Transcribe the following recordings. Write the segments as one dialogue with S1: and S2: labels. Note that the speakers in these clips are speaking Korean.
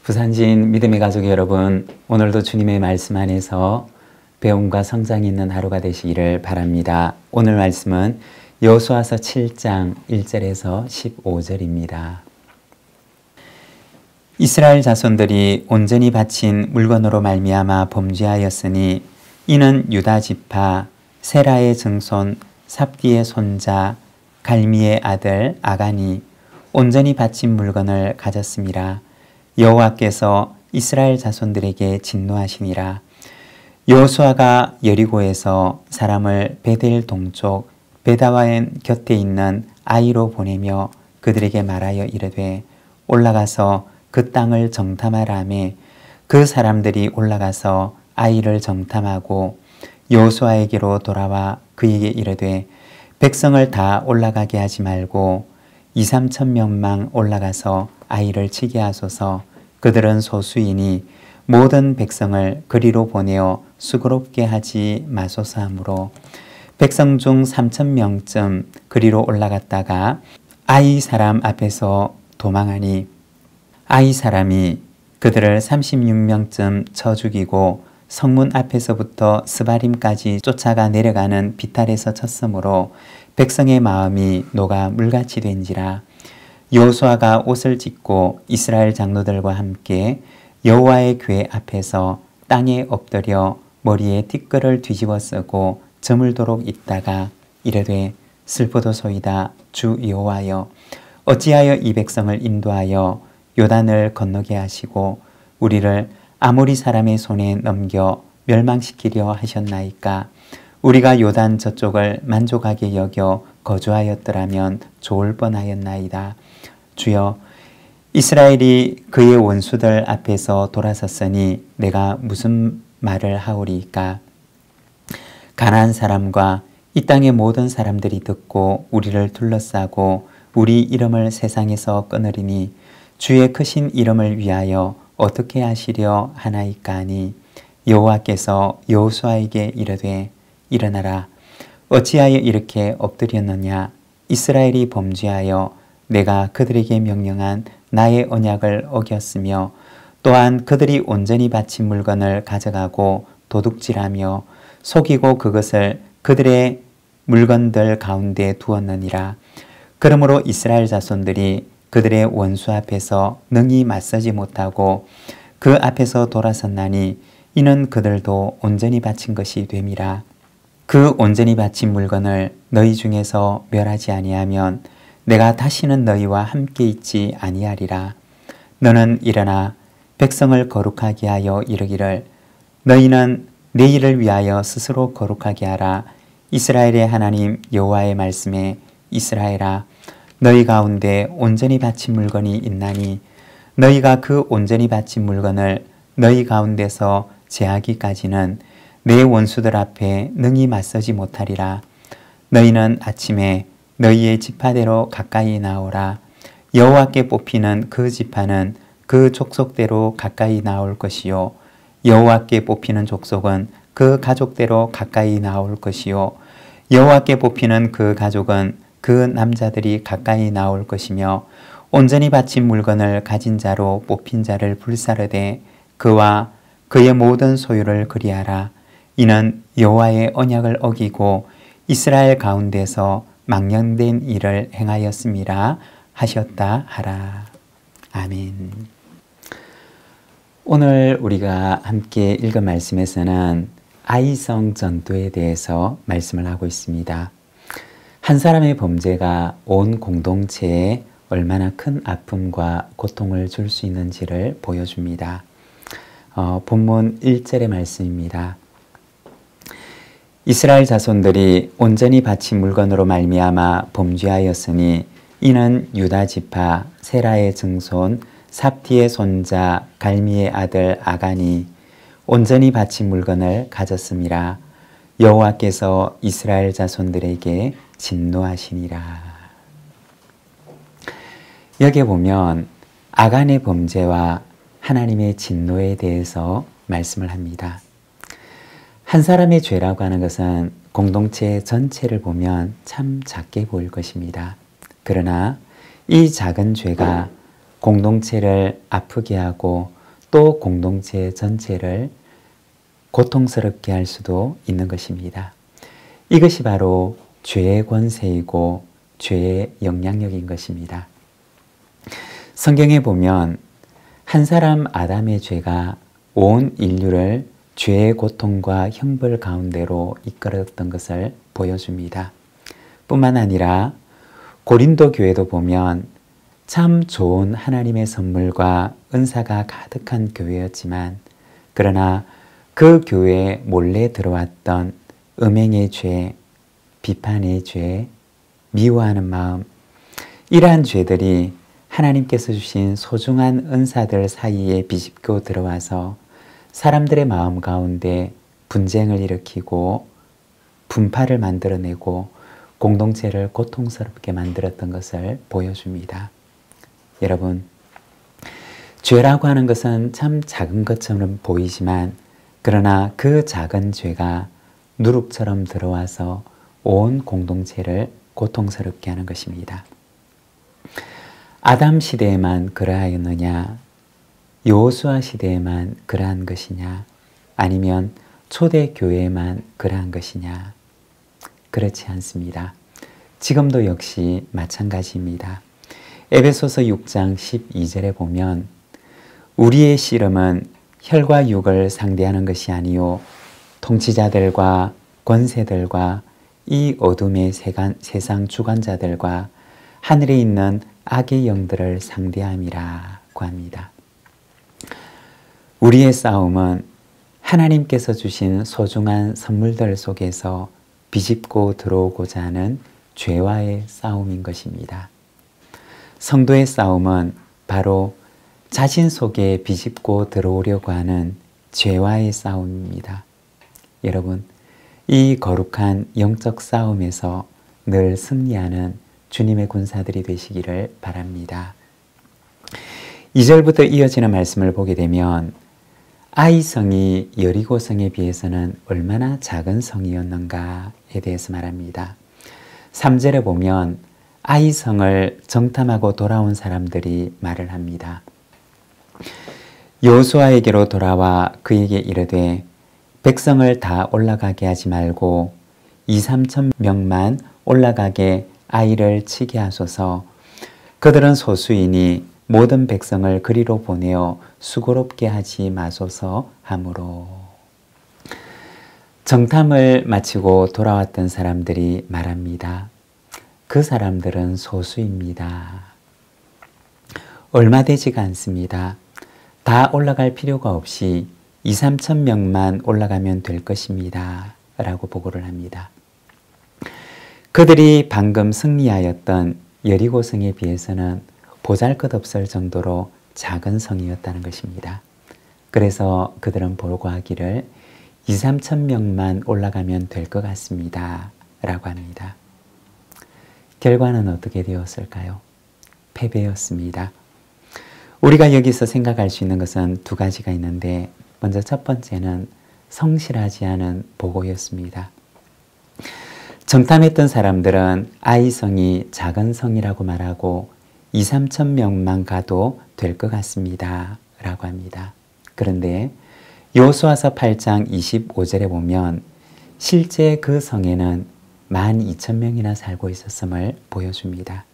S1: 부산진 믿음의 가족 여러분, 오늘도 주님의 말씀 안에서 배움과 성장이 있는 하루가 되시기를 바랍니다. 오늘 말씀은 여호수아서 7장 1절에서 15절입니다. 이스라엘 자손들이 온전히 바친 물건으로 말미암아 범죄하였으니 이는 유다 지파 세라의 증손 삽디의 손자 갈미의 아들 아간이 온전히 바친 물건을 가졌습니다. 여호와께서 이스라엘 자손들에게 진노하시니라. 여호수아가 여리고에서 사람을 베델 동쪽 베다와엔 곁에 있는 아이로 보내며 그들에게 말하여 이르되 올라가서 그 땅을 정탐하라매 그 사람들이 올라가서 아이를 정탐하고 여호수아에게로 돌아와 그에게 이르되 백성을 다 올라가게 하지 말고 2~3천 명만 올라가서 아이를 치게 하소서. 그들은 소수이니 모든 백성을 그리로 보내어 수고롭게 하지 마소서 하므로 백성 중 3,000명쯤 그리로 올라갔다가 아이 사람 앞에서 도망하니 아이 사람이 그들을 36명쯤 쳐 죽이고 성문 앞에서부터 스바림까지 쫓아가 내려가는 비탈에서 쳤으므로 백성의 마음이 녹아 물같이 된지라. 여호수아가 옷을 찢고 이스라엘 장로들과 함께 여호와의 궤 앞에서 땅에 엎드려 머리에 티끌을 뒤집어 쓰고 저물도록 있다가 이르되 슬프도소이다 주 여호와여 어찌하여 이 백성을 인도하여 요단을 건너게 하시고 우리를 아모리 사람의 손에 넘겨 멸망시키려 하셨나이까. 우리가 요단 저쪽을 만족하게 여겨 거주하였더라면 좋을 뻔하였나이다. 주여 이스라엘이 그의 원수들 앞에서 돌아섰으니 내가 무슨 말을 하오리이까. 가나안 사람과 이 땅의 모든 사람들이 듣고 우리를 둘러싸고 우리 이름을 세상에서 끊으리니 주의 크신 이름을 위하여 어떻게 하시려 하나이까 하니 여호와께서 여호수아에게 이르되 일어나라. 어찌하여 이렇게 엎드렸느냐. 이스라엘이 범죄하여 내가 그들에게 명령한 나의 언약을 어겼으며 또한 그들이 온전히 바친 물건을 가져가고 도둑질하며 속이고 그것을 그들의 물건들 가운데 두었느니라. 그러므로 이스라엘 자손들이 그들의 원수 앞에서 능히 맞서지 못하고 그 앞에서 돌아섰나니 이는 그들도 온전히 바친 것이 됨이라. 그 온전히 바친 물건을 너희 중에서 멸하지 아니하면 내가 다시는 너희와 함께 있지 아니하리라. 너는 일어나 백성을 거룩하게 하여 이르기를 너희는 내일을 위하여 스스로 거룩하게 하라. 이스라엘의 하나님 여호와의 말씀에 이스라엘아 너희 가운데 온전히 바친 물건이 있나니 너희가 그 온전히 바친 물건을 너희 가운데서 제하기까지는 내 원수들 앞에 능히 맞서지 못하리라. 너희는 아침에 너희의 지파대로 가까이 나오라. 여호와께 뽑히는 그 지파는 그 족속대로 가까이 나올 것이요 여호와께 뽑히는 족속은 그 가족대로 가까이 나올 것이요 여호와께 뽑히는 그 가족은 그 남자들이 가까이 나올 것이며 온전히 바친 물건을 가진 자로 뽑힌 자를 불사르되 그와 그의 모든 소유를 그리하라. 이는 여호와의 언약을 어기고 이스라엘 가운데서 망령된 일을 행하였음이라 하셨다 하라. 아멘. 오늘 우리가 함께 읽은 말씀에서는 아이성 전도에 대해서 말씀을 하고 있습니다. 한 사람의 범죄가 온 공동체에 얼마나 큰 아픔과 고통을 줄 수 있는지를 보여줍니다. 본문 1절의 말씀입니다. 이스라엘 자손들이 온전히 바친 물건으로 말미암아 범죄하였으니 이는 유다 지파 세라의 증손 삽디의 손자 갈미의 아들 아간이 온전히 바친 물건을 가졌음이라. 여호와께서 이스라엘 자손들에게 진노하시니라. 여기에 보면 아간의 범죄와 하나님의 진노에 대해서 말씀을 합니다. 한 사람의 죄라고 하는 것은 공동체 전체를 보면 참 작게 보일 것입니다. 그러나 이 작은 죄가 공동체를 아프게 하고 또 공동체 전체를 고통스럽게 할 수도 있는 것입니다. 이것이 바로 죄의 권세이고 죄의 영향력인 것입니다. 성경에 보면 한 사람 아담의 죄가 온 인류를 죄의 고통과 형벌 가운데로 이끌었던 것을 보여줍니다. 뿐만 아니라 고린도 교회도 보면 참 좋은 하나님의 선물과 은사가 가득한 교회였지만 그러나 그 교회에 몰래 들어왔던 음행의 죄, 비판의 죄, 미워하는 마음, 이러한 죄들이 하나님께서 주신 소중한 은사들 사이에 비집고 들어와서 사람들의 마음 가운데 분쟁을 일으키고 분파를 만들어내고 공동체를 고통스럽게 만들었던 것을 보여줍니다. 여러분, 죄라고 하는 것은 참 작은 것처럼 보이지만 그러나 그 작은 죄가 누룩처럼 들어와서 온 공동체를 고통스럽게 하는 것입니다. 아담 시대에만 그러하였느냐? 여호수아 시대에만 그러한 것이냐? 아니면 초대 교회에만 그러한 것이냐? 그렇지 않습니다. 지금도 역시 마찬가지입니다. 에베소서 6장 12절에 보면 우리의 씨름은 혈과 육을 상대하는 것이 아니요 통치자들과 권세들과 이 어둠의 세상 주관자들과 하늘에 있는 악의 영들을 상대함이라고 합니다. 우리의 싸움은 하나님께서 주신 소중한 선물들 속에서 비집고 들어오고자 하는 죄와의 싸움인 것입니다. 성도의 싸움은 바로 자신 속에 비집고 들어오려고 하는 죄와의 싸움입니다. 여러분, 이 거룩한 영적 싸움에서 늘 승리하는 주님의 군사들이 되시기를 바랍니다. 2절부터 이어지는 말씀을 보게 되면 아이 성이 여리고 성에 비해서는 얼마나 작은 성이었는가에 대해서 말합니다. 3절에 보면 아이 성을 정탐하고 돌아온 사람들이 말을 합니다. 여호수아에게로 돌아와 그에게 이르되 백성을 다 올라가게 하지 말고 2~3천 명만 올라가게 아이를 치게 하소서. 그들은 소수이니 모든 백성을 그리로 보내어 수고롭게 하지 마소서 하므로. 정탐을 마치고 돌아왔던 사람들이 말합니다. 그 사람들은 소수입니다. 얼마 되지가 않습니다. 다 올라갈 필요가 없이 2~3천 명만 올라가면 될 것입니다. 라고 보고를 합니다. 그들이 방금 승리하였던 여리고성에 비해서는 보잘것없을 정도로 작은 성이었다는 것입니다. 그래서 그들은 보고하기를 2~3천 명만 올라가면 될 것 같습니다. 라고 합니다. 결과는 어떻게 되었을까요? 패배였습니다. 우리가 여기서 생각할 수 있는 것은 두 가지가 있는데 먼저 첫 번째는 성실하지 않은 보고였습니다. 정탐했던 사람들은 아이성이 작은 성이라고 말하고 2~3천 명만 가도 될 것 같습니다. 라고 합니다. 그런데 여호수아서 8장 25절에 보면 실제 그 성에는 12,000명이나 살고 있었음을 보여줍니다.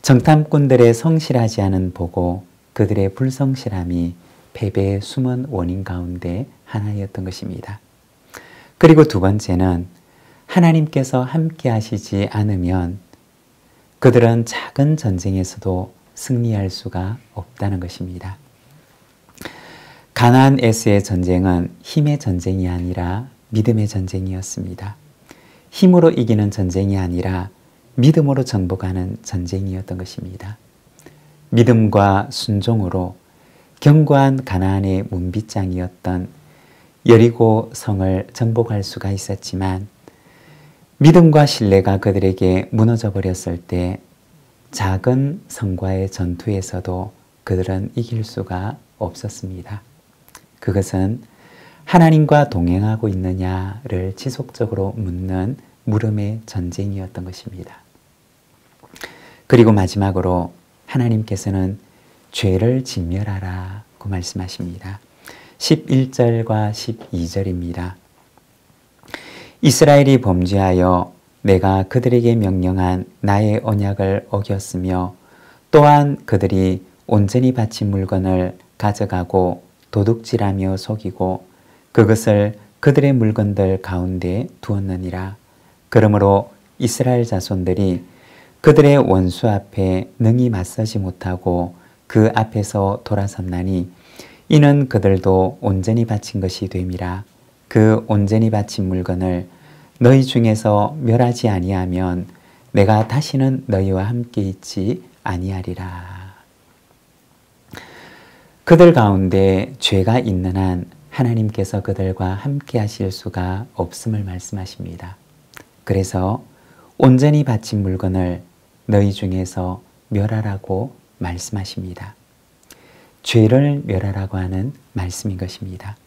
S1: 정탐꾼들의 성실하지 않은 보고 그들의 불성실함이 패배의 숨은 원인 가운데 하나였던 것입니다. 그리고 두 번째는 하나님께서 함께 하시지 않으면 그들은 작은 전쟁에서도 승리할 수가 없다는 것입니다. 가나안 에스의 전쟁은 힘의 전쟁이 아니라 믿음의 전쟁이었습니다. 힘으로 이기는 전쟁이 아니라 믿음으로 정복하는 전쟁이었던 것입니다. 믿음과 순종으로 견고한 가나안의 문빗장이었던 여리고 성을 정복할 수가 있었지만 믿음과 신뢰가 그들에게 무너져 버렸을 때 작은 성과의 전투에서도 그들은 이길 수가 없었습니다. 그것은 하나님과 동행하고 있느냐를 지속적으로 묻는 물음의 전쟁이었던 것입니다. 그리고 마지막으로 하나님께서는 죄를 진멸하라 그 말씀하십니다. 11절과 12절입니다. 이스라엘이 범죄하여 내가 그들에게 명령한 나의 언약을 어겼으며 또한 그들이 온전히 바친 물건을 가져가고 도둑질하며 속이고 그것을 그들의 물건들 가운데 두었느니라. 그러므로 이스라엘 자손들이 그들의 원수 앞에 능히 맞서지 못하고 그 앞에서 돌아섰나니 이는 그들도 온전히 바친 것이 됨이라. 그 온전히 바친 물건을 너희 중에서 멸하지 아니하면 내가 다시는 너희와 함께 있지 아니하리라. 그들 가운데 죄가 있는 한 하나님께서 그들과 함께 하실 수가 없음을 말씀하십니다. 그래서 온전히 바친 물건을 너희 중에서 멸하라고 말씀하십니다. 죄를 멸하라고 하는 말씀인 것입니다.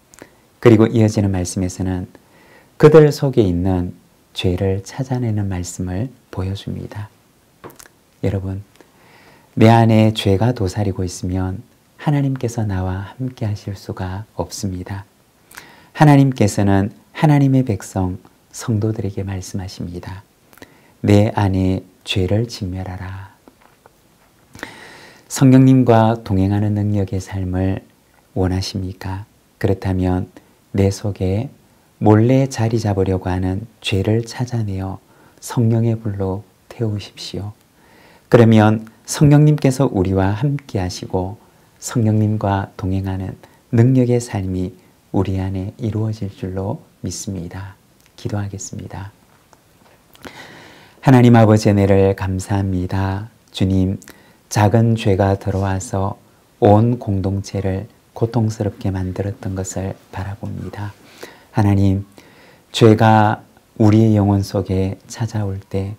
S1: 그리고 이어지는 말씀에서는 그들 속에 있는 죄를 찾아내는 말씀을 보여줍니다. 여러분, 내 안에 죄가 도사리고 있으면 하나님께서 나와 함께 하실 수가 없습니다. 하나님께서는 하나님의 백성, 성도들에게 말씀하십니다. 내 안에 죄를 진멸하라. 성령님과 동행하는 능력의 삶을 원하십니까? 그렇다면 내 속에 몰래 자리 잡으려고 하는 죄를 찾아내어 성령의 불로 태우십시오. 그러면 성령님께서 우리와 함께 하시고 성령님과 동행하는 능력의 삶이 우리 안에 이루어질 줄로 믿습니다. 기도하겠습니다. 하나님 아버지 은혜를 감사합니다. 주님, 작은 죄가 들어와서 온 공동체를 고통스럽게 만들었던 것을 바라봅니다. 하나님, 죄가 우리의 영혼 속에 찾아올 때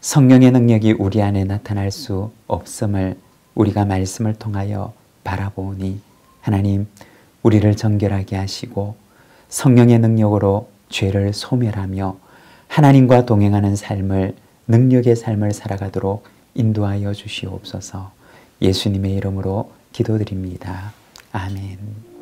S1: 성령의 능력이 우리 안에 나타날 수 없음을 우리가 말씀을 통하여 바라보니 하나님, 우리를 정결하게 하시고 성령의 능력으로 죄를 소멸하며 하나님과 동행하는 삶을, 능력의 삶을 살아가도록 인도하여 주시옵소서. 예수님의 이름으로 기도드립니다. 아멘.